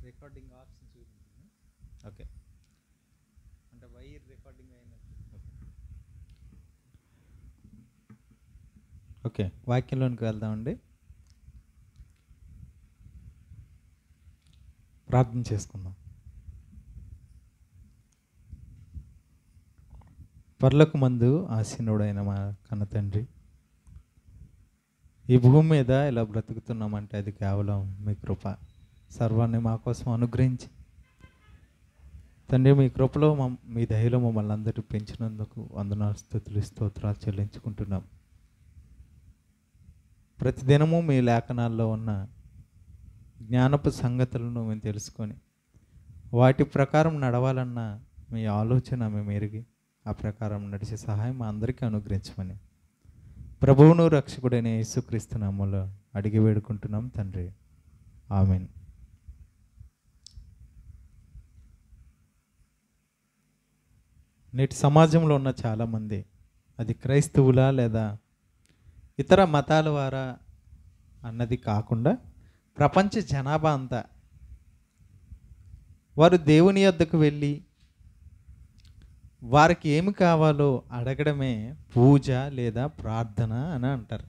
Recording option చూపించింది. Okay, అంటే wire recording అయినట్టు. ఓకే, వాక్యంలోనికి వెళ్దామండి. ప్రార్థన చేసుకుందాం. పరలోకమందు ఆసీనుడైన మా కన్న తండ్రి, ఈ భూమి మీద ఇలా బ్రతుకుతున్నామంటే అది కేవలం మీ కృప. సర్వాన్ని మా కోసం అనుగ్రహించి తండ్రి, మీ కృపలో మీ దయలో మమ్మల్ని అందరూ పెంచినందుకు వందనాలు, స్తుతులు, స్తోత్రాలు చెల్లించుకుంటున్నాం. ప్రతిదినము మీ లేఖనాల్లో ఉన్న జ్ఞానపు సంగతులను మేము తెలుసుకొని వాటి ప్రకారం నడవాలన్న మీ ఆలోచన మేము ఎరిగి ఆ ప్రకారం నడిచే సహాయం మా అందరికీ అనుగ్రహించమని ప్రభువును రక్షకుడైన యేసుక్రీస్తు నామములో అడిగి వేడుకుంటున్నాం తండ్రి, ఆమేన్. నేటి సమాజంలో ఉన్న చాలామంది, అది క్రైస్తవులా లేదా ఇతర మతాల వారా అన్నది కాకుండా ప్రపంచ జనాభా అంతా వారు దేవుని యొద్దకు వెళ్ళి వారికి ఏమి కావాలో అడగడమే పూజ లేదా ప్రార్థన అని అంటారు.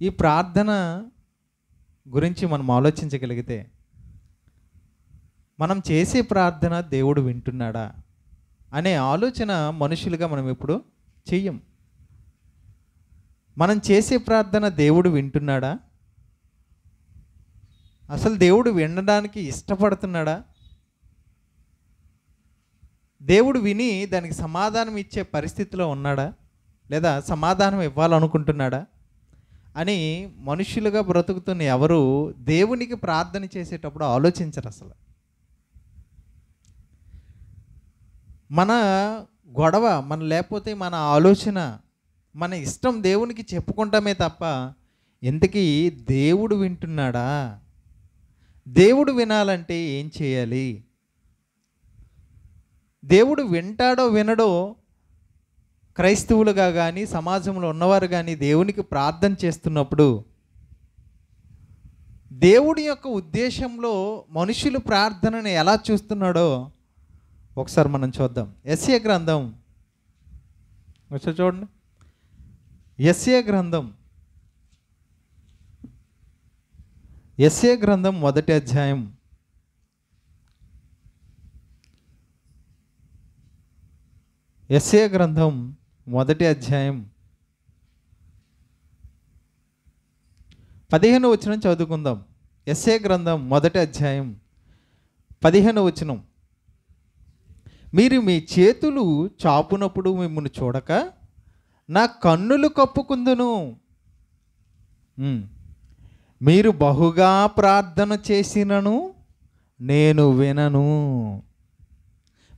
ఈ ప్రార్థన గురించి మనం ఆలోచించగలిగితే మనం చేసే ప్రార్థన దేవుడు వింటున్నాడా అనే ఆలోచన మనుషులుగా మనం ఎప్పుడు చెయ్యం. మనం చేసే ప్రార్థన దేవుడు వింటున్నాడా? అసలు దేవుడు వినడానికి ఇష్టపడుతున్నాడా? దేవుడు విని దానికి సమాధానం ఇచ్చే పరిస్థితిలో ఉన్నాడా, లేదా సమాధానం ఇవ్వాలనుకుంటున్నాడా అని మనుషులుగా బ్రతుకుతున్న ఎవరు దేవునికి ప్రార్థన చేసేటప్పుడు ఆలోచించరు. అసలు మన గొడవ లేకపోతే మన ఆలోచన, మన ఇష్టం దేవునికి చెప్పుకుంటామే తప్ప ఇంతకీ దేవుడు వింటున్నాడా? దేవుడు వినాలంటే ఏం చేయాలి? దేవుడు వింటాడో వినడో క్రైస్తవులుగా కానీ సమాజంలో ఉన్నవారు కానీ దేవునికి ప్రార్థన చేస్తున్నప్పుడు దేవుడి యొక్క ఉద్దేశంలో మనుషులు ప్రార్థనను ఎలా చూస్తున్నాడో ఒకసారి మనం చూద్దాం. యెషయా గ్రంథం ఒకసారి చూడండి. యెషయా గ్రంథం మొదటి అధ్యాయం 15వ వచనం చదువుకుందాం. యెషయా గ్రంథం మొదటి అధ్యాయం 15వ వచనం. మీరు మీ చేతులు చాపునప్పుడు మిమ్మల్ని చూడక నా కన్నులు కప్పుకుందును. మీరు బహుగా ప్రార్థన చేసినను నేను వినను.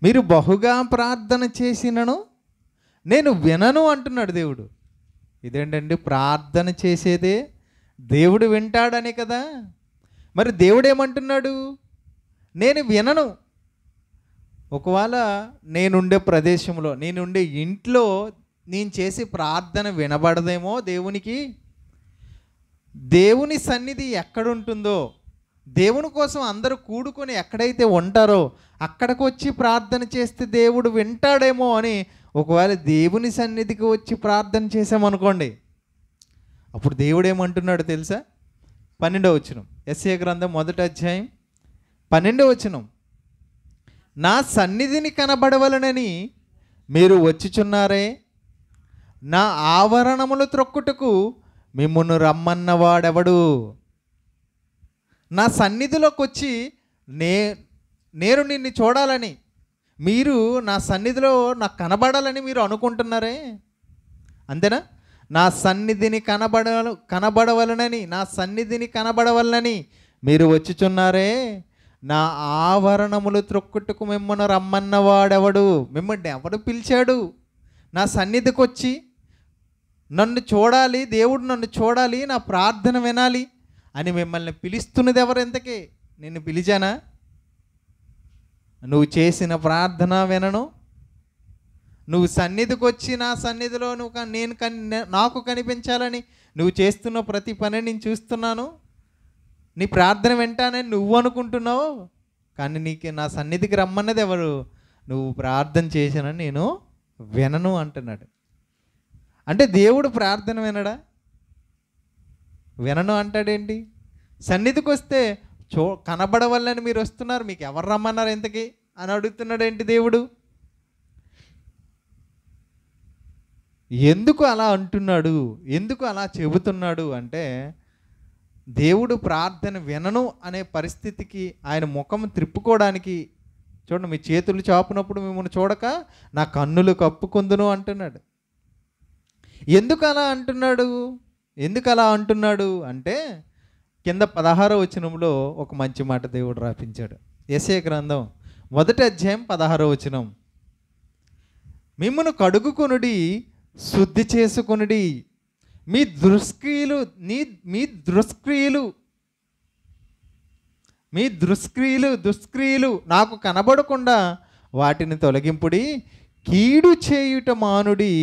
మీరు బహుగా ప్రార్థన చేసినను నేను వినను అంటున్నాడు దేవుడు. ఇదేంటండి, ప్రార్థన చేసేదే దేవుడు వింటాడనే కదా. మరి దేవుడు ఏమంటున్నాడు? నేను వినను. ఒకవేళ నేనుండే ప్రదేశంలో, నేనుండే ఇంట్లో నేను చేసే ప్రార్థన వినబడదేమో దేవునికి. దేవుని సన్నిధి ఎక్కడుంటుందో, దేవుని కోసం అందరూ కూడుకొని ఎక్కడైతే ఉంటారో అక్కడికి వచ్చి ప్రార్థన చేస్తే దేవుడు వింటాడేమో అని ఒకవేళ దేవుని సన్నిధికి వచ్చి ప్రార్థన చేసామనుకోండి, అప్పుడు దేవుడు ఏమంటున్నాడు తెలుసా? 12వ వచనం, యెషయా గ్రంథం మొదటి అధ్యాయం 12వ వచనం. నా సన్నిధిని కనబడవలనని మీరు వచ్చుచున్నారే, నా ఆవరణములు త్రొక్కుటకు మిమ్మును రమ్మన్నవాడెవడు? నా సన్నిధిలోకి వచ్చి నేను నిన్ను చూడాలని, మీరు నా సన్నిధిలో నాకు కనబడాలని మీరు అనుకుంటున్నారే, అంతేనా? నా సన్నిధిని కనబడవలనని మీరు వచ్చుచున్నారే, నా ఆవరణములు త్రొక్కుటకు మిమ్మల్ని రమ్మన్నవాడెవడు? మిమ్మల్ని ఎవడు పిలిచాడు? నా సన్నిధికి వచ్చి నన్ను చూడాలి, దేవుడు నన్ను చూడాలి, నా ప్రార్థన వినాలి అని మిమ్మల్ని పిలుస్తున్నది ఎవరు? ఎంతకీ నిన్ను పిలిచానా? నువ్వు చేసిన ప్రార్థన వినను, నువ్వు సన్నిధికి వచ్చి నా సన్నిధిలో నాకు కనిపించాలని నువ్వు చేస్తున్న ప్రతి పని నేను చూస్తున్నాను. నీ ప్రార్థన వింటానని నువ్వు అనుకుంటున్నావు, కానీ నీకు నా సన్నిధికి రమ్మన్నది ఎవరు? నువ్వు ప్రార్థన చేశానని నేను వినను అంటున్నాడు. అంటే దేవుడు ప్రార్థన వినడా? వినను అంటాడేంటి? సన్నిధికి వస్తే కనబడవల్లని మీరు వస్తున్నారు, మీకు ఎవరు రమ్మన్నారు ఇంతకీ అని అడుగుతున్నాడు ఏంటి దేవుడు? ఎందుకు అలా అంటున్నాడు, ఎందుకు అలా చెబుతున్నాడు అంటే, దేవుడు ప్రార్థన వినను అనే పరిస్థితికి ఆయన ముఖం త్రిప్పుకోవడానికి, చూడండి, మీ చేతులు చాపునప్పుడు మిమ్మల్ని చూడక నా కన్నులు కప్పుకొందును అంటున్నాడు. ఎందుకు అలా అంటున్నాడు? ఎందుకు అలా అంటున్నాడు అంటే, కింద 16వ వచనంలో ఒక మంచి మాట దేవుడు రాపించాడు. యెషయా గ్రంథం 1వ అధ్యాయం 16వ వచనం, మిమ్మును కడుగుకొనుడి, శుద్ధి చేసుకొనుడి, మీ దుష్క్రియలు నాకు కనబడకుండా వాటిని తొలగింపుడి, కీడు చేయుట మానుడి,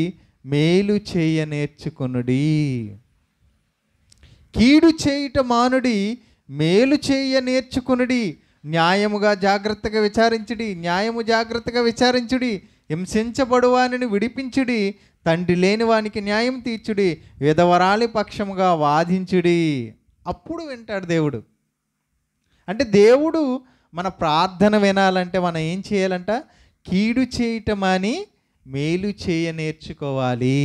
మేలు చేయ నేర్చుకొనుడి. కీడు చేయుట మానుడి, మేలు చేయ నేర్చుకొనుడి. న్యాయము జాగ్రత్తగా విచారించుడి. హింసించబడువానిని విడిపించుడి. తండ్రి లేని వానికి న్యాయం తీర్చుడి. విధవరాలి పక్షముగా వాదించుడి. అప్పుడు వింటాడు దేవుడు. అంటే దేవుడు మన ప్రార్థన వినాలంటే మనం ఏం చేయాలంట? కీడు చేయటం అని మేలు చేయ నేర్చుకోవాలి.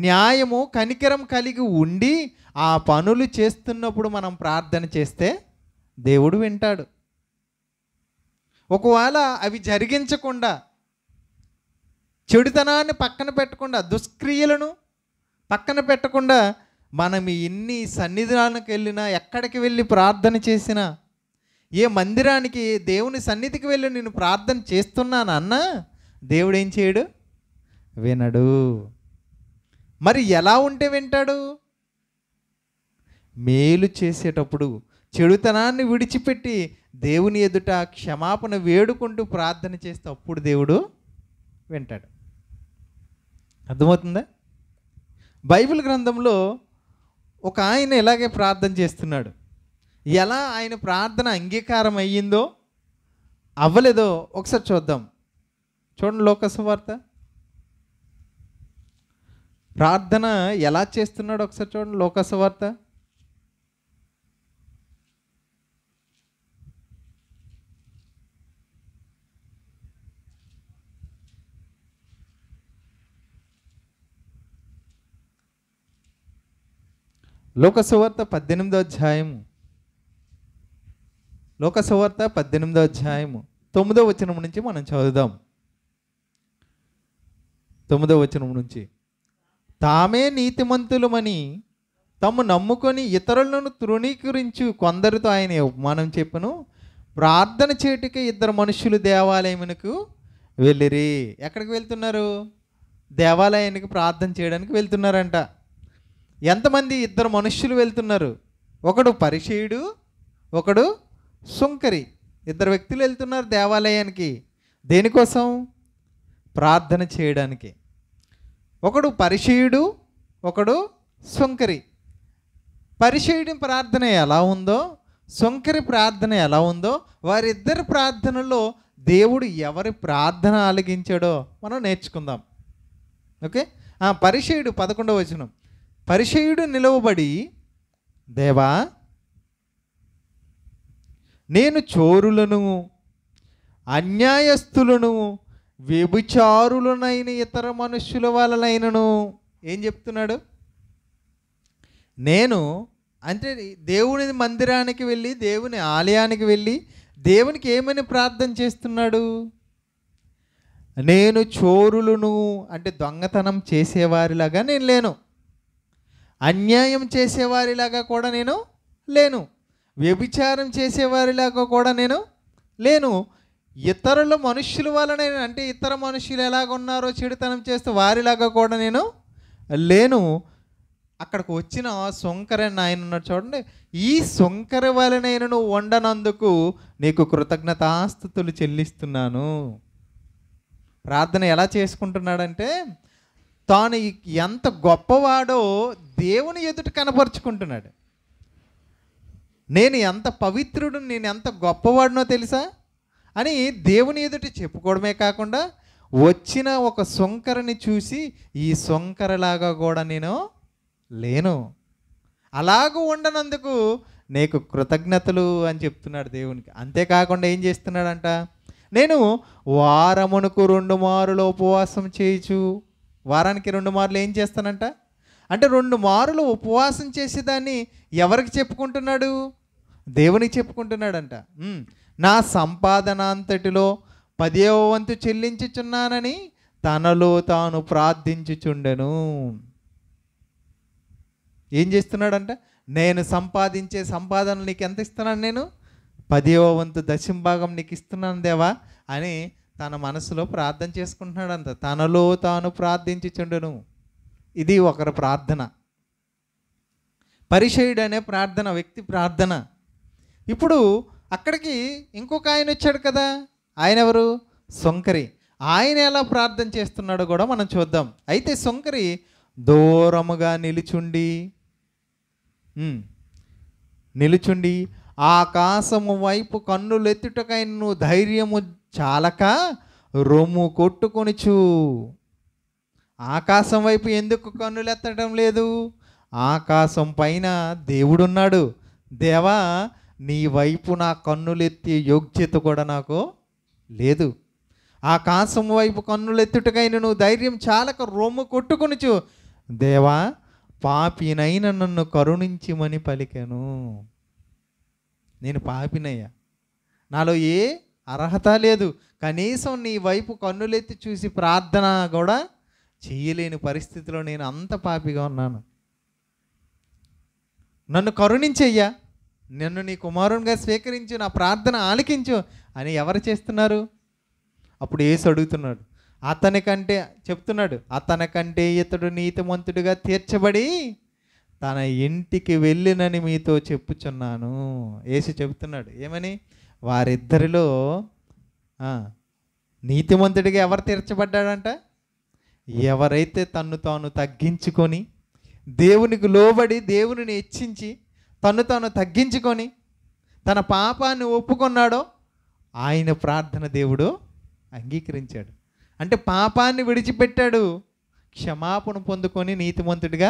న్యాయము కనికరం కలిగి ఉండి ఆ పనులు చేస్తున్నప్పుడు మనం ప్రార్థన చేస్తే దేవుడు వింటాడు. ఒకవేళ అవి జరిగించకుండా, చెడుతనాన్ని పక్కన పెట్టకుండా, దుష్క్రియలను పక్కన పెట్టకుండా, మనం ఎన్ని సన్నిధానానికి వెళ్ళినా, ఎక్కడికి వెళ్ళి ప్రార్థన చేసినా, ఏ మందిరానికి దేవుని సన్నిధికి వెళ్ళి నేను ప్రార్థన చేస్తున్నాను అన్నా దేవుడు ఏం చేయడు? వినడు. మరి ఎలా ఉంటే వింటాడు? మేలు చేసేటప్పుడు, చెడుతనాన్ని విడిచిపెట్టి దేవుని ఎదుట క్షమాపణ వేడుకుంటూ ప్రార్థన చేస్తే అప్పుడు దేవుడు వింటాడు. అర్థమవుతుందా? బైబిల్ గ్రంథంలో ఒక ఆయన ఇలాగే ప్రార్థన చేస్తున్నాడు. ఎలా ఆయన ప్రార్థన అంగీకారం అయ్యిందో అవ్వలేదో ఒకసారి చూద్దాం. చూడండి, లోక సువార్త ప్రార్థన ఎలా చేస్తున్నాడు ఒకసారి చూడండి. లోక సువార్త 18వ అధ్యాయము, 9వ వచనం నుంచి మనం చదువుదాం. 9వ వచనం నుంచి, తామే నీతిమంతులమని తమ్ము నమ్ముకొని ఇతరులను తృణీకరించు కొందరితో ఆయన ఉపమానం చెప్పను. ప్రార్థన చేటుకే 2 మనుషులు దేవాలయమునకు వెళ్ళిరి. ఎక్కడికి వెళ్తున్నారు? దేవాలయానికి ప్రార్థన చేయడానికి వెళ్తున్నారంట. ఎంతమంది? 2 మనుష్యులు వెళ్తున్నారు. ఒకడు పరిసయ్యుడు, ఒకడు సుంకరి. 2 వ్యక్తులు వెళ్తున్నారు దేవాలయానికి. దేనికోసం? ప్రార్థన చేయడానికి. ఒకడు పరిసయ్యుడు, ఒకడు సుంకరి. పరిసయ్యుడి ప్రార్థన ఎలా ఉందో, సుంకరి ప్రార్థన ఎలా ఉందో, వారిద్దరి ప్రార్థనలో దేవుడు ఎవరి ప్రార్థన ఆలకించాడో మనం నేర్చుకుందాం. ఓకే. పరిసయ్యుడు 11వ వచనం, పరిసయ్యుడు నిలవబడి, దేవా, నేను చోరులను, అన్యాయస్తులను, వ్యభిచారులనైన ఇతర మనుష్యుల వలనైనను. ఏం చెప్తున్నాడు? నేను అంటే దేవుని మందిరానికి వెళ్ళి, దేవుని ఆలయానికి వెళ్ళి దేవునికి ఏమని ప్రార్థన చేస్తున్నాడు? నేను చోరులను అంటే దొంగతనం చేసేవారిలాగా నేను లేను, అన్యాయం చేసేవారిలాగా కూడా నేను లేను, వ్యభిచారం చేసేవారిలాగా కూడా నేను లేను, ఇతరుల మనుష్యుల వలన అంటే ఇతర మనుషులు ఎలాగున్నారో చెడుతనం చేస్తూ వారిలాగా కూడా నేను లేను. అక్కడికి వచ్చిన సొంకరని ఆయన ఉన్నాడు చూడండి. ఈ సొంకర వలన నువ్వు వండనందుకు నీకు కృతజ్ఞతాస్తుతులు చెల్లిస్తున్నాను. ప్రార్థన ఎలా చేసుకుంటున్నాడంటే తాను ఎంత గొప్పవాడో దేవుని ఎదుట కనపరుచుకుంటున్నాడు. నేను ఎంత పవిత్రుడు, నేను ఎంత గొప్పవాడినో తెలుసా అని దేవుని ఎదుట చెప్పుకోవడమే కాకుండా వచ్చిన ఒక సొంకరని చూసి ఈ సొంకరలాగా కూడా నేను లేను, అలాగ ఉండనందుకు నీకు కృతజ్ఞతలు అని చెప్తున్నాడు దేవునికి. అంతేకాకుండా ఏం చేస్తున్నాడంట, నేను వారమునకు 2 మారులు ఉపవాసం చేయొచ్చు. వారానికి 2 మార్లు ఏం చేస్తానంట అంటే 2 మారులు ఉపవాసం చేసేదాన్ని ఎవరికి చెప్పుకుంటున్నాడు, దేవునికి చెప్పుకుంటున్నాడంట. నా సంపాదన అంతటిలో 10వ వంతు చెల్లించుచున్నానని తనలో తాను ప్రార్థించుచుండెను. ఏం చేస్తున్నాడంట, నేను సంపాదించే సంపాదన నీకు ఎంత ఇస్తున్నాను, నేను 10వ వంతు దశంభాగం నీకు ఇస్తున్నాను దేవా అని తన మనసులో ప్రార్థన చేసుకుంటున్నాడంట. తనలో తాను ప్రార్థించుచుండెను. ఇది ఒకరి ప్రార్థన. పరిసయ్యుడు అనే ప్రార్థన, వ్యక్తి ప్రార్థన. ఇప్పుడు అక్కడికి ఇంకొక ఆయన వచ్చాడు కదా, ఆయన ఎవరు, సొంకరి. ఆయన ఎలా ప్రార్థన చేస్తున్నాడో కూడా మనం చూద్దాం. అయితే సొంకరి దూరముగా నిలుచుండి ఆకాశము వైపు కన్నులెత్తుటకైను ధైర్యము చాలక రొమ్ము కొట్టుకొనిచు. ఆకాశం వైపు ఎందుకు కన్నులెత్తడం లేదు, ఆకాశం పైన దేవుడున్నాడు. దేవా, నీ వైపు నా కన్నులెత్తే యోగ్యత కూడా నాకు లేదు. ఆకాశం వైపు కన్నులెత్తుటకైన నువ్వు ధైర్యం చాలక రొమ్ము కొట్టుకొనిచు, దేవా పాపినైన నన్ను కరుణించిమని పలికాను. నేను పాపినయ్యా, నాలో ఏ అర్హత లేదు, కనీసం నీ వైపు కన్నులెత్తి చూసి ప్రార్థన కూడా చేయలేని పరిస్థితిలో నేను అంత పాపిగా ఉన్నాను. నన్ను కరుణించయ్యా, నన్ను నీ కుమారునిగా స్వీకరించు, నా ప్రార్థన ఆలకించు అని ఎవరు చేస్తున్నారు? అప్పుడు యేసు అడుగుతున్నాడు, అతనికంటే ఇతడు నీతిమంతుడిగా తీర్చబడి తన ఇంటికి వెళ్ళినని మీతో చెప్పుచున్నాను. యేసు చెబుతున్నాడు ఏమని, వారిద్దరిలో నీతిమంతుడిగా ఎవరు తీర్చబడ్డాడంట, ఎవరైతే తన్ను తాను తగ్గించుకొని దేవునికి లోబడి దేవునిని హెచ్చించి తన్ను తాను తగ్గించుకొని తన పాపాన్ని ఒప్పుకున్నాడో ఆయన ప్రార్థన దేవుడు అంగీకరించాడు. అంటే పాపాన్ని విడిచిపెట్టాడు, క్షమాపణ పొందుకొని నీతిమంతుడిగా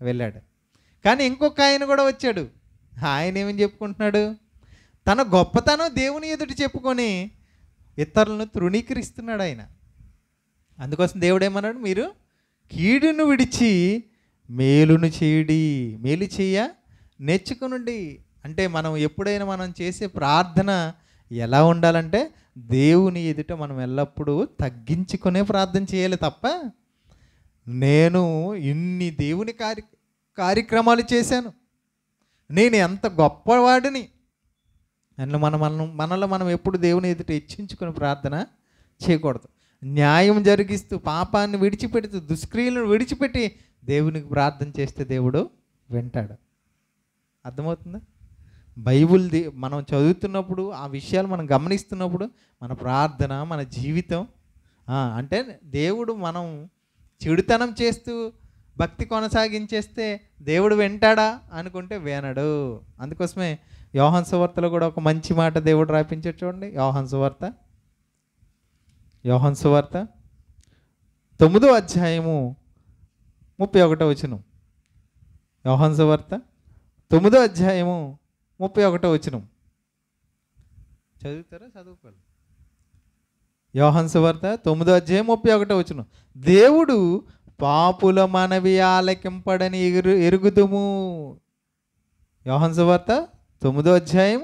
వెళ్ళాడు. కానీ ఇంకొక ఆయన కూడా వచ్చాడు. ఆయన ఏమని చెప్పుకుంటున్నాడు, తన గొప్పతనం దేవుని ఎదుట చెప్పుకొని ఇతరులను తృణీకరిస్తున్నాడు ఆయన. అందుకోసం దేవుడు ఏమన్నాడు, మీరు కీడును విడిచి మేలును చేయుడి, మేలు చేయ నేర్చుకునండి. అంటే మనం ఎప్పుడైనా మనం చేసే ప్రార్థన ఎలా ఉండాలంటే దేవుని ఎదుట మనం ఎల్లప్పుడూ తగ్గించుకునే ప్రార్థన చేయాలి తప్ప, నేను ఇన్ని దేవుని కార్యక్రమాలు చేశాను, నేను ఎంత గొప్పవాడిని అని మనలో మనం ఎప్పుడు దేవుని ఎదుట హెచ్చించుకుని ప్రార్థన చేయకూడదు. న్యాయం జరిగిస్తూ పాపాన్ని విడిచిపెడుతూ దుష్క్రియలను విడిచిపెట్టి దేవునికి ప్రార్థన చేస్తే దేవుడు వింటాడు. అర్థమవుతుందా? బైబుల్ మనం చదువుతున్నప్పుడు ఆ విషయాలు మనం గమనిస్తున్నప్పుడు మన ప్రార్థన, మన జీవితం అంటే దేవుడు, మనం చెడుతనం చేస్తూ భక్తి కొనసాగించేస్తే దేవుడు వింటాడా అనుకుంటే వినడు. అందుకోసమే యోహాను సువార్తలో కూడా ఒక మంచి మాట దేవుడు రాయించాడు చూడండి. యోహాను సువార్త 9వ అధ్యాయము 31వ వచనం. యోహాను సువార్త 9వ అధ్యాయము 31వ వచనం చదువుతారా? చదువుకోవాలి. యోహాను సువార్త 9వ అధ్యాయం 31వ వచనం. దేవుడు పాపుల మనవి ఆలకింపడని ఎరుగుదుము. యోహాను సువార్త 9వ అధ్యాయం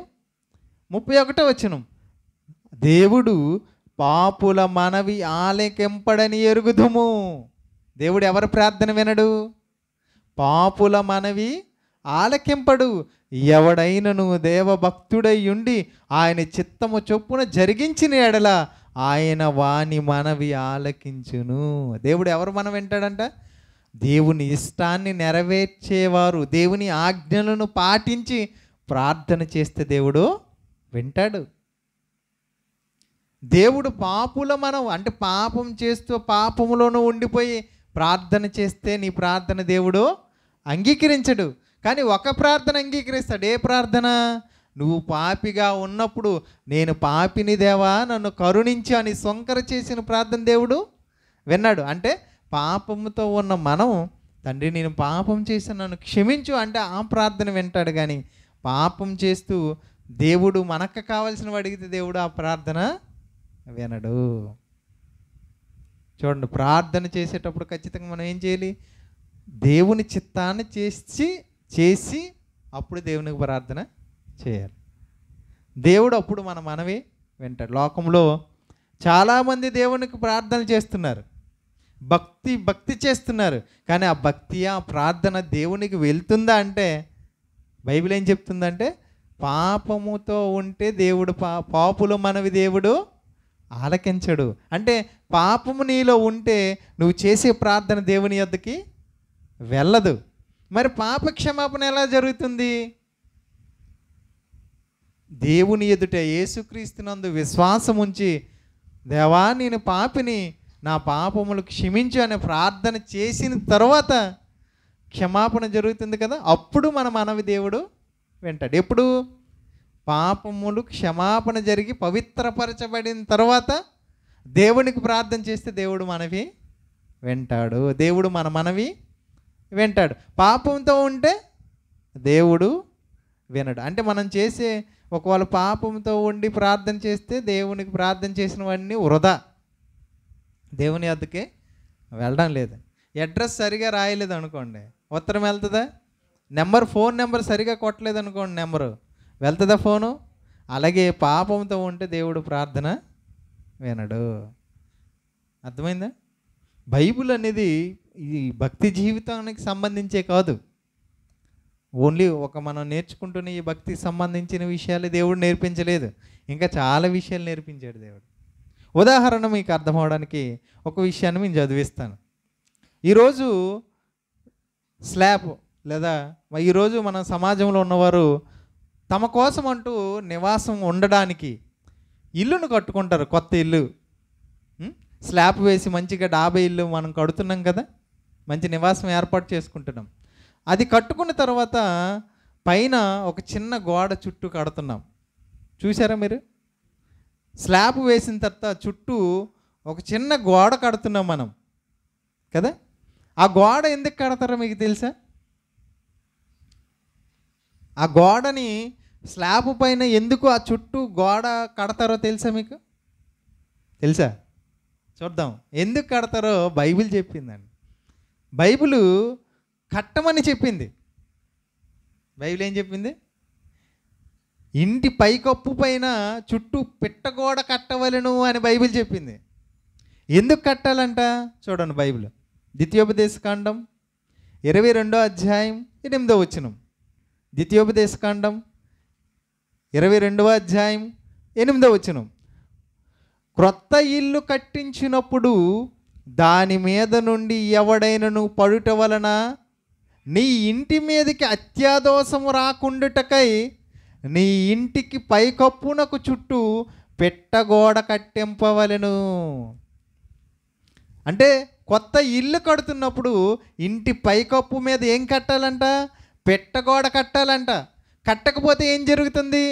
31వ వచనం. దేవుడు పాపుల మనవి ఆలకింపడని ఎరుగుదుము. దేవుడు ఎవరి ప్రార్థన వినడు? పాపుల మనవి ఆలకింపడు. ఎవడైనను దేవభక్తుడై ఉండి ఆయన చిత్తము చొప్పున జరిగించిన ఎడల ఆయన వాని మనవి ఆలకించును. దేవుడు ఎవరు మనం వింటాడంట? దేవుని ఇష్టాన్ని నెరవేర్చేవారు, దేవుని ఆజ్ఞలను పాటించి ప్రార్థన చేస్తే దేవుడు వింటాడు. దేవుడు పాపుల మనం అంటే పాపం చేస్తూ పాపములోనూ ఉండిపోయి ప్రార్థన చేస్తే నీ ప్రార్థన దేవుడు అంగీకరించడు. కానీ ఒక ప్రార్థన అంగీకరిస్తాడు. ఏ ప్రార్థన? నువ్వు పాపిగా ఉన్నప్పుడు నేను పాపిని దేవా నన్ను కరుణించి అని సొంకర చేసిన ప్రార్థన దేవుడు విన్నాడు. అంటే పాపముతో ఉన్న మనం, తండ్రి నేను పాపం చేసి నన్ను క్షమించు అంటే ఆ ప్రార్థన వింటాడు. కానీ పాపం చేస్తూ దేవుడు మనకు కావాల్సినవి అడిగితే దేవుడు ఆ ప్రార్థన వినడు. చూడండి, ప్రార్థన చేసేటప్పుడు ఖచ్చితంగా మనం ఏం చేయాలి? దేవుని చిత్తాన్ని చేసి అప్పుడు దేవునికి ప్రార్థన చేయాలి. దేవుడు అప్పుడు మనవి వింటాడు. లోకంలో చాలామంది దేవునికి ప్రార్థన చేస్తున్నారు, భక్తి చేస్తున్నారు. కానీ ఆ భక్తి, ఆ ప్రార్థన దేవునికి వెళ్తుందా అంటే బైబిల్ ఏం చెప్తుందంటే పాపముతో ఉంటే దేవుడు పాపులు మనవి దేవుడు ఆలకించడు. అంటే పాపము నీలో ఉంటే నువ్వు చేసే ప్రార్థన దేవుని యొద్దకి వెళ్ళదు. మరి పాప క్షమాపణ ఎలా జరుగుతుంది? దేవుని ఎదుట యేసుక్రీస్తునందు విశ్వాసం ఉంచి, దేవా నేను పాపిని, నా పాపములు క్షమించు అనే ప్రార్థన చేసిన తర్వాత క్షమాపణ జరుగుతుంది కదా, అప్పుడు మనవి దేవుడు వింటాడు. ఎప్పుడు? పాపములు క్షమాపణ జరిగి పవిత్రపరచబడిన తర్వాత దేవునికి ప్రార్థన చేస్తే దేవుడు మనవి వింటాడు. దేవుడు మనవి వింటాడు. పాపంతో ఉంటే దేవుడు వినడు. అంటే మనం చేసే ఒకవేళ పాపంతో ఉండి ప్రార్థన చేస్తే దేవునికి ప్రార్థన చేసినవన్నీ వృధా, దేవుని వద్దకే వెళ్ళడం లేదు. అడ్రస్ సరిగా రాయలేదు అనుకోండి, ఉత్తరం వెళ్తుందా? ఫోన్ నెంబర్ సరిగా కొట్టలేదు అనుకోండి, నెంబరు వెళ్తుందా ఫోను? అలాగే పాపంతో ఉంటే దేవుడు ప్రార్థన వినడు. అర్థమైందా? బైబిల్ అనేది ఈ భక్తి జీవితానికి సంబంధించే కాదు, ఓన్లీ మనం నేర్చుకుంటున్న ఈ భక్తికి సంబంధించిన విషయాలు దేవుడు నేర్పించలేదు, ఇంకా చాలా విషయాలు నేర్పించాడు దేవుడు. ఉదాహరణ మీకు అర్థం అవడానికి ఒక విషయాన్ని నేను చదివిస్తాను. ఈరోజు స్లాబ్ లేదా ఈరోజు మన సమాజంలో ఉన్నవారు తమ కోసం అంటూ నివాసం ఉండడానికి ఇల్లును కట్టుకుంటారు. కొత్త ఇల్లు స్లాబ్ వేసి మంచిగా 50 ఇల్లు మనం కడుతున్నాం కదా, మంచి నివాసం ఏర్పాటు చేసుకుంటున్నాం. అది కట్టుకున్న తర్వాత పైన ఒక చిన్న గోడ చుట్టూ కడుతున్నాం. చూసారా మీరు? స్లాబ్ వేసిన తర్వాత చుట్టూ ఒక చిన్న గోడ కడుతున్నాం మనం కదా. ఆ గోడ ఎందుకు కడతారో మీకు తెలుసా? ఆ గోడని స్లాబ్ పైన ఎందుకు ఆ చుట్టూ గోడ కడతారో తెలుసా మీకు? తెలుసా? చూద్దాం. ఎందుకు కడతారో బైబిల్ చెప్పిందండి. బైబిల్ కట్టమని చెప్పింది. బైబిల్ ఏం చెప్పింది? ఇంటి పైకప్పు పైన చుట్టూ పిట్టగోడ కట్టవలెను అని బైబిల్ చెప్పింది. ఎందుకు కట్టాలంట? చూడండి, బైబిల్ ద్వితీయోపదేశకాండం 22వ అధ్యాయం 8వ వచనం. ద్వితీయోపదేశకాండం 22వ అధ్యాయం 8వ వచనం. క్రొత్త ఇల్లు కట్టించినప్పుడు దాని మీద నుండి ఎవడైనను పడుట వలన నీ ఇంటి మీదకి అత్యాదోషము రాకుండుటకై నీ ఇంటికి పైకప్పునకు చుట్టూ పెట్టగోడ కట్టింపవలెను. అంటే కొత్త ఇల్లు కడుతున్నప్పుడు ఇంటి పైకప్పు మీద ఏం కట్టాలంట? పెట్టగోడ కట్టాలంట. కట్టకపోతే ఏం జరుగుతుంది?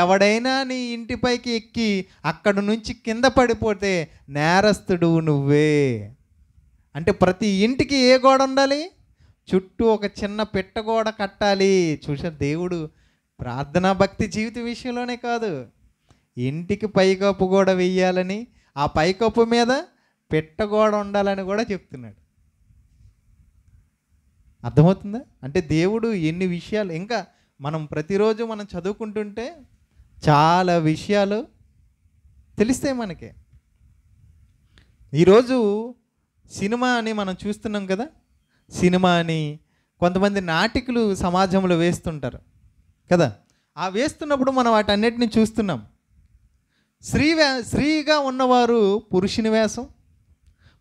ఎవడైనా నీ ఇంటిపైకి ఎక్కి అక్కడి నుంచి కింద పడిపోతే నేరస్తుడు నువ్వే. అంటే ప్రతి ఇంటికి ఏ గోడ ఉండాలి? చుట్టూ ఒక చిన్న పెట్టగోడ కట్టాలి. చూసా, దేవుడు ప్రార్థనా భక్తి జీవిత విషయంలోనే కాదు, ఇంటికి పైకప్పు కూడా వెయ్యాలని, ఆ పైకప్పు మీద పెట్టగోడ ఉండాలని కూడా చెప్తున్నాడు. అర్థమవుతుందా? అంటే దేవుడు ఎన్ని విషయాలు, ఇంకా మనం ప్రతిరోజు మనం చదువుకుంటుంటే చాలా విషయాలు తెలుస్తాయి మనకి. ఈరోజు సినిమా అని మనం చూస్తున్నాం కదా, సినిమా అని కొంతమంది నాటికలు సమాజంలో వేస్తుంటారు కదా. ఆ వేస్తున్నప్పుడు మనం వాటన్నిటిని చూస్తున్నాం. స్త్రీగా ఉన్నవారు పురుషుని వేషం,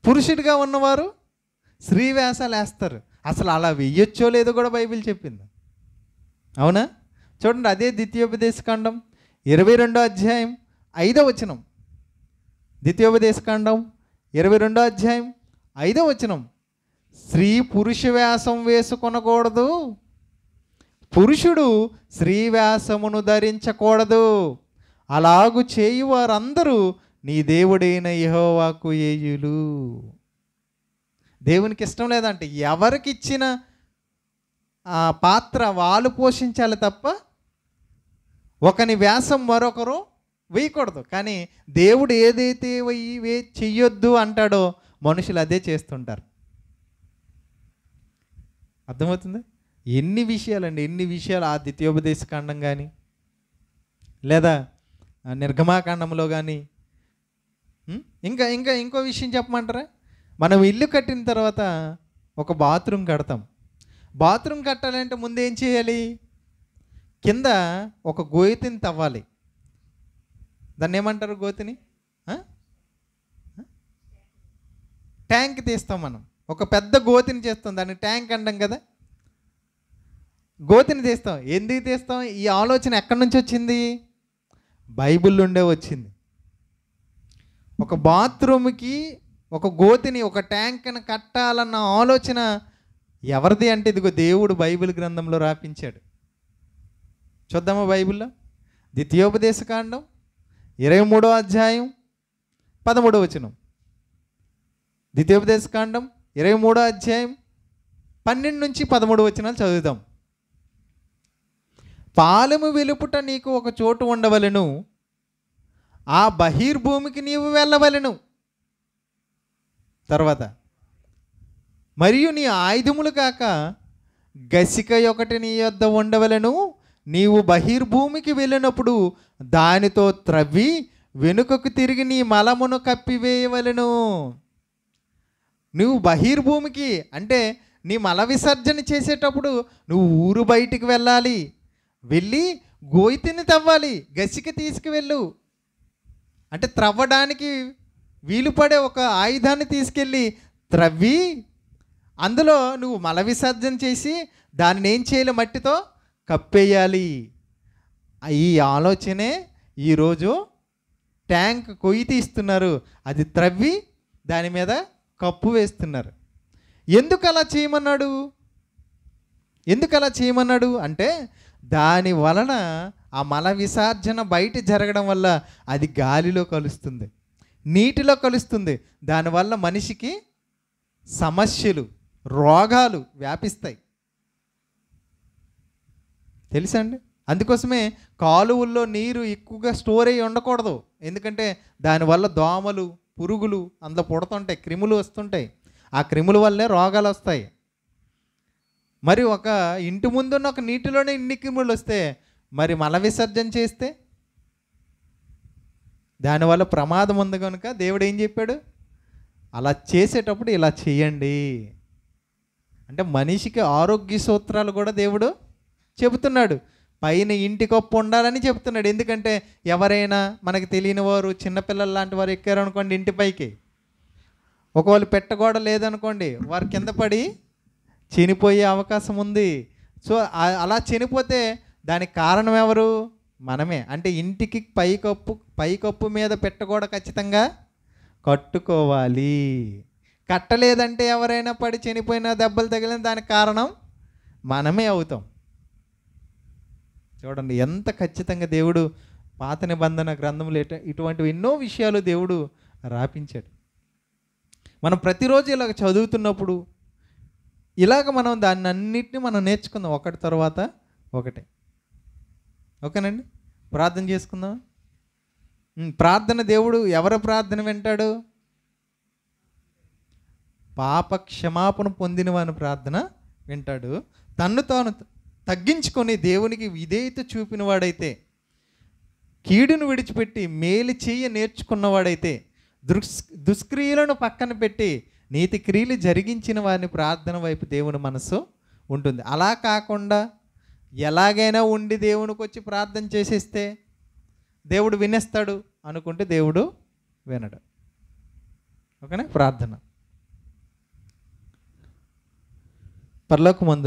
పురుషుడిగా ఉన్నవారు స్త్రీ వేషాలు వేస్తారు. అసలు అలా వెయ్యొచ్చో లేదో కూడా బైబిల్ చెప్పింది. అవునా? చూడండి, అదే ద్వితీయోపదేశకాండం 22వ అధ్యాయం 5వ వచనం. ద్వితీయోపదేశకాండం 22వ అధ్యాయం 5వ వచనం. స్త్రీ పురుష వేషం వేసుకొనకూడదు, పురుషుడు శ్రీవ్యాసమును ధరించకూడదు. అలాగు చేయువారందరూ నీ దేవుడైన యెహోవాకు ఏయులు. దేవునికి ఇష్టం లేదంటే ఎవరికి ఇచ్చిన ఆ పాత్ర వాళ్ళు పోషించాలి తప్ప ఒకని వ్యాసం మరొకరు వేయకూడదు. కానీ దేవుడు ఏదైతే చెయ్యొద్దు అంటాడో మనుషులు అదే చేస్తుంటారు. అర్థమవుతుంది? ఎన్ని విషయాలు ఆ ద్వితీయోపదేశకాండం కానీ లేదా నిర్గమాకాండంలో కానీ ఇంకా ఇంకా ఇంకో విషయం చెప్పమంటారా? మనం ఇల్లు కట్టిన తర్వాత ఒక బాత్రూమ్ కడతాం. బాత్రూమ్ కట్టాలంటే ముందు ఏం చేయాలి? కింద ఒక గోతిని తవ్వాలి. దాన్ని ఏమంటారు? గోతిని ట్యాంక్ తీస్తాం. మనం ఒక పెద్ద గోతిని చేస్తాం, దాన్ని ట్యాంక్ అంటాం కదా. గోతిని తీస్తాం. ఎందుకు తీస్తాం? ఈ ఆలోచన ఎక్కడి నుంచి వచ్చింది? బైబిల్ నుండే వచ్చింది. ఒక బాత్రూమ్కి ఒక గోతిని, ఒక ట్యాంక్ని కట్టాలన్న ఆలోచన ఎవరిది అంటే ఇదిగో దేవుడు బైబిల్ గ్రంథంలో రాపించాడు. చూద్దామా బైబిల్లో? ద్వితీయోపదేశకాండం 23వ అధ్యాయం 13వ వచనం. ద్వితీయోపదేశకాండం 23వ అధ్యాయం 12 నుంచి 13 వచనాలు చదువుదాం. పాలెము వెలుపుట నీకు ఒక చోటు ఉండవలెను, ఆ బహిర్భూమికి నీవు వెళ్ళవలెను. తర్వాత మరియు నీ ఆయుధములు కాక గసిక ఒకటి నీ యొద్ద ఉండవలెను, నీవు బహిర్భూమికి వెళ్ళినప్పుడు దానితో త్రవ్వి వెనుకకు తిరిగి నీ మలమును కప్పివేయవలెను. నువ్వు బహిర్భూమికి అంటే నీ మల విసర్జన చేసేటప్పుడు నువ్వు ఊరు బయటికి వెళ్ళాలి. వెళ్ళి గోతిని తవ్వాలి, గసిక తీసుకువెళ్ళు. అంటే త్రవ్వడానికి వీలు పడే ఒక ఆయుధాన్ని తీసుకెళ్ళి త్రవ్వి అందులో నువ్వు మల విసర్జన చేసి దాన్ని ఏం చేయాలి? మట్టితో కప్పేయాలి. ఈ ఆలోచనే ఈరోజు ట్యాంక్ కొయ్యి తీస్తున్నారు, అది త్రవ్వి దాని మీద కప్పు వేస్తున్నారు. ఎందుకు అలా చేయమన్నాడు అంటే దాని వలన ఆ మల విసర్జన బయట జరగడం వల్ల అది గాలిలో కలుస్తుంది, నీటిలో కలుస్తుంది. దానివల్ల మనిషికి సమస్యలు, రోగాలు వ్యాపిస్తాయి. తెలుసా అండి? అందుకోసమే కాలువల్లో నీరు ఎక్కువగా స్టోర్ అయ్యి ఉండకూడదు. ఎందుకంటే దానివల్ల దోమలు, పురుగులు అందులో పుడుతుంటాయి, క్రిములు వస్తుంటాయి. ఆ క్రిముల వల్లే రోగాలు వస్తాయి. మరి ఒక ఇంటి ముందున్న ఒక నీటిలోనే ఇన్ని క్రిములు వస్తే మరి మల విసర్జన చేస్తే దానివల్ల ప్రమాదం ఉంది. కనుక దేవుడు ఏం చెప్పాడు? అలా చేసేటప్పుడు ఇలా చేయండి అంటే మనిషికి ఆరోగ్య సూత్రాలు కూడా దేవుడు చెబుతున్నాడు. పైన ఇంటి కప్పు ఉండాలని చెప్తున్నాడు. ఎందుకంటే ఎవరైనా మనకు తెలియని వారు, చిన్నపిల్లలు లాంటి వారు ఎక్కారనుకోండి ఇంటిపైకి, ఒకవేళ పెట్టగోడ లేదనుకోండి, వారు కింద పడి చనిపోయే అవకాశం ఉంది. సో అలా చనిపోతే దానికి కారణం ఎవరు? మనమే. అంటే ఇంటికి పైకప్పు మీద పెట్టగోడ ఖచ్చితంగా కట్టుకోవాలి. కట్టలేదంటే ఎవరైనా పడి చనిపోయినా, దెబ్బలు తగిలిన దానికి కారణం మనమే అవుతాం. చూడండి ఎంత ఖచ్చితంగా దేవుడు పాత నిబంధన గ్రంథంలో ఇటువంటివి ఎన్నో విషయాలు దేవుడు రాపించాడు. మనం ప్రతిరోజు ఇలాగ చదువుతున్నప్పుడు ఇలాగ మనం దాన్ని అన్నిటిని మనం నేర్చుకుందాం, ఒకటి తర్వాత ఒకటే. ఓకేనండి? ప్రార్థన చేసుకుందాం. ప్రార్థన దేవుడు ఎవరి ప్రార్థన వింటాడు? పాప క్షమాపణ పొందిన వాని ప్రార్థన వింటాడు. తన్ను తాను తగ్గించుకొని దేవునికి విధేయత చూపిన వాడైతే, కీడును విడిచిపెట్టి మేలు చెయ్య నేర్చుకున్నవాడైతే, దుష్క్రియలను పక్కన పెట్టి నీతి క్రియలు జరిగించిన వారిని ప్రార్థన వైపు దేవుని మనసు ఉంటుంది. అలా కాకుండా ఎలాగైనా ఉండి దేవునికి వచ్చి ప్రార్థన చేసేస్తే దేవుడు వినేస్తాడు అనుకుంటే దేవుడు వినడు. ఓకేనా? ప్రార్థన. పరలోకమందు